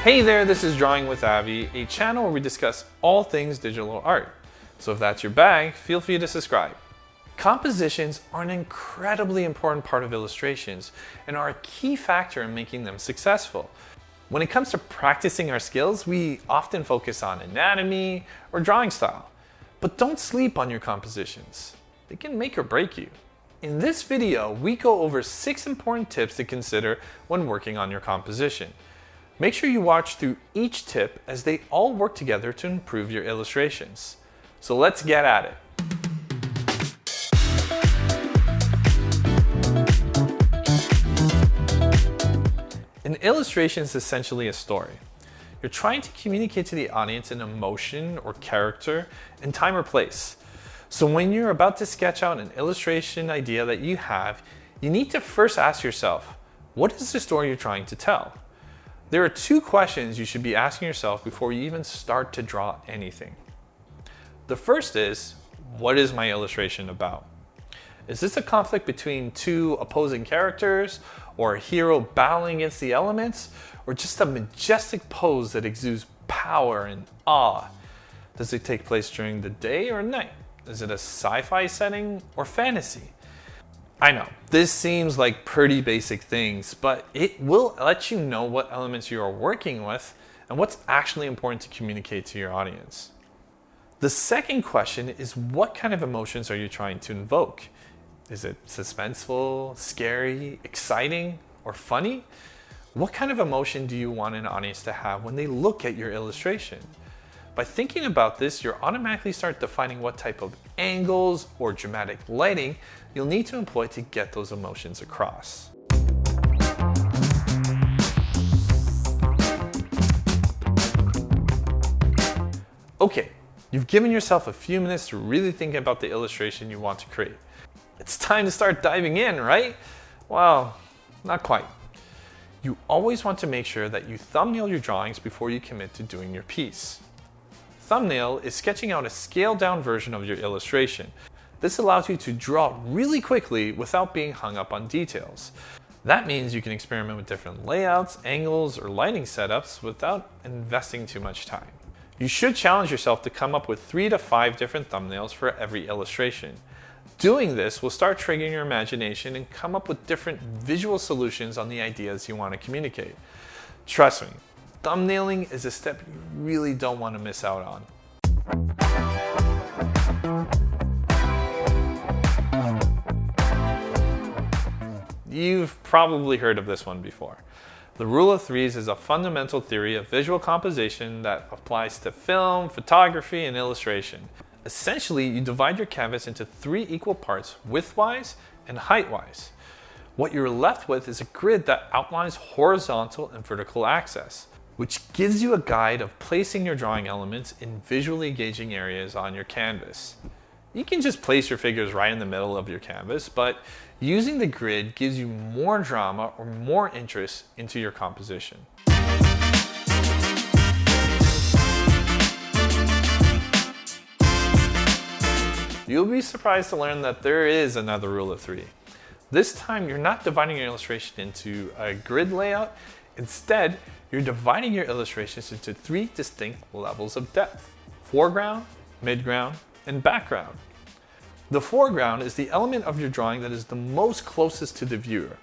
Hey there, this is Drawing with Avi, a channel where we discuss all things digital art. So if that's your bag, feel free to subscribe. Compositions are an incredibly important part of illustrations and are a key factor in making them successful. When it comes to practicing our skills, we often focus on anatomy or drawing style. But don't sleep on your compositions. They can make or break you. In this video, we go over 6 important tips to consider when working on your composition. Make sure you watch through each tip as they all work together to improve your illustrations. So let's get at it. An illustration is essentially a story. You're trying to communicate to the audience an emotion or character in time or place. So when you're about to sketch out an illustration idea that you have, you need to first ask yourself, what is the story you're trying to tell? There are 2 questions you should be asking yourself before you even start to draw anything. The first is, what is my illustration about? Is this a conflict between 2 opposing characters, or a hero battling against the elements, or just a majestic pose that exudes power and awe? Does it take place during the day or night? Is it a sci-fi setting or fantasy? I know, this seems like pretty basic things, but it will let you know what elements you are working with and what's actually important to communicate to your audience. The second question is, what kind of emotions are you trying to invoke? Is it suspenseful, scary, exciting, or funny? What kind of emotion do you want an audience to have when they look at your illustration? By thinking about this, you'll automatically start defining what type of angles or dramatic lighting you'll need to employ to get those emotions across. Okay, you've given yourself a few minutes to really think about the illustration you want to create. It's time to start diving in, right? Well, not quite. You always want to make sure that you thumbnail your drawings before you commit to doing your piece. Thumbnail is sketching out a scaled down version of your illustration. This allows you to draw really quickly without being hung up on details. That means you can experiment with different layouts, angles, or lighting setups without investing too much time. You should challenge yourself to come up with 3 to 5 different thumbnails for every illustration. Doing this will start triggering your imagination and come up with different visual solutions on the ideas you want to communicate. Trust me, thumbnailing is a step you really don't want to miss out on. You've probably heard of this one before. The rule of threes is a fundamental theory of visual composition that applies to film, photography, and illustration. Essentially, you divide your canvas into 3 equal parts, width-wise and height-wise. What you're left with is a grid that outlines horizontal and vertical axes, which gives you a guide of placing your drawing elements in visually engaging areas on your canvas. You can just place your figures right in the middle of your canvas, but using the grid gives you more drama or more interest into your composition. You'll be surprised to learn that there is another rule of 3. This time, you're not dividing your illustration into a grid layout. Instead, you're dividing your illustrations into 3 distinct levels of depth: foreground, midground, and background. The foreground is the element of your drawing that is the most closest to the viewer.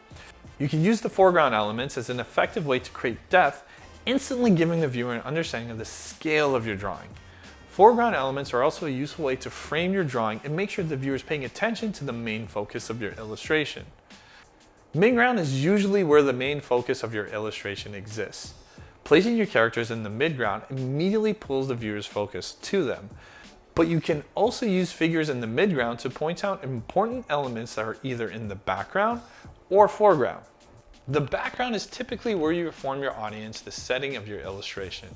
You can use the foreground elements as an effective way to create depth, instantly giving the viewer an understanding of the scale of your drawing. Foreground elements are also a useful way to frame your drawing and make sure the viewer is paying attention to the main focus of your illustration. Midground is usually where the main focus of your illustration exists. Placing your characters in the midground immediately pulls the viewer's focus to them. But you can also use figures in the midground to point out important elements that are either in the background or foreground. The background is typically where you inform your audience the setting of your illustration.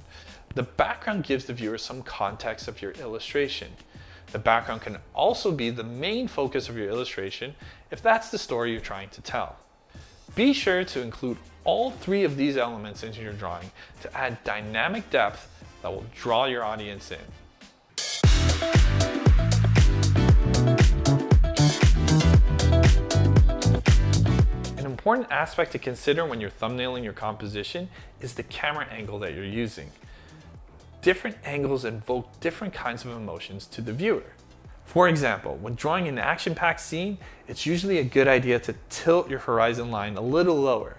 The background gives the viewer some context of your illustration. The background can also be the main focus of your illustration if that's the story you're trying to tell. Be sure to include all 3 of these elements into your drawing to add dynamic depth that will draw your audience in. important aspect to consider when you're thumbnailing your composition is the camera angle that you're using. Different angles invoke different kinds of emotions to the viewer. For example, when drawing an action-packed scene, it's usually a good idea to tilt your horizon line a little lower.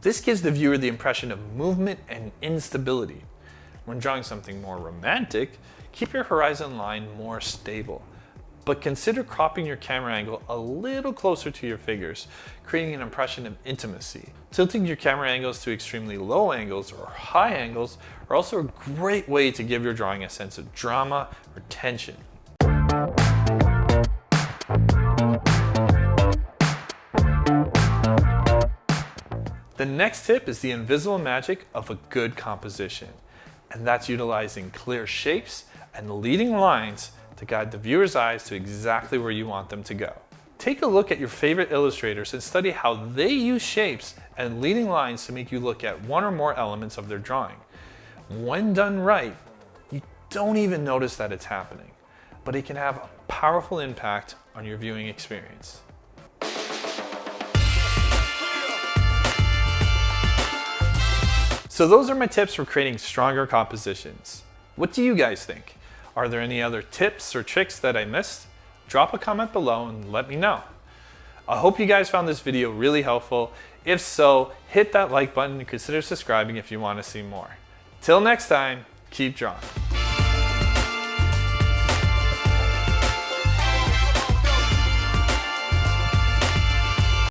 This gives the viewer the impression of movement and instability. When drawing something more romantic, keep your horizon line more stable, but consider cropping your camera angle a little closer to your figures, creating an impression of intimacy. Tilting your camera angles to extremely low angles or high angles are also a great way to give your drawing a sense of drama or tension. The next tip is the invisible magic of a good composition, and that's utilizing clear shapes and leading lines to guide the viewer's eyes to exactly where you want them to go. Take a look at your favorite illustrators and study how they use shapes and leading lines to make you look at one or more elements of their drawing. When done right, you don't even notice that it's happening, but it can have a powerful impact on your viewing experience. So those are my tips for creating stronger compositions. What do you guys think? Are there any other tips or tricks that I missed? Drop a comment below and let me know. I hope you guys found this video really helpful. If so, hit that like button and consider subscribing if you want to see more. Till next time, keep drawing.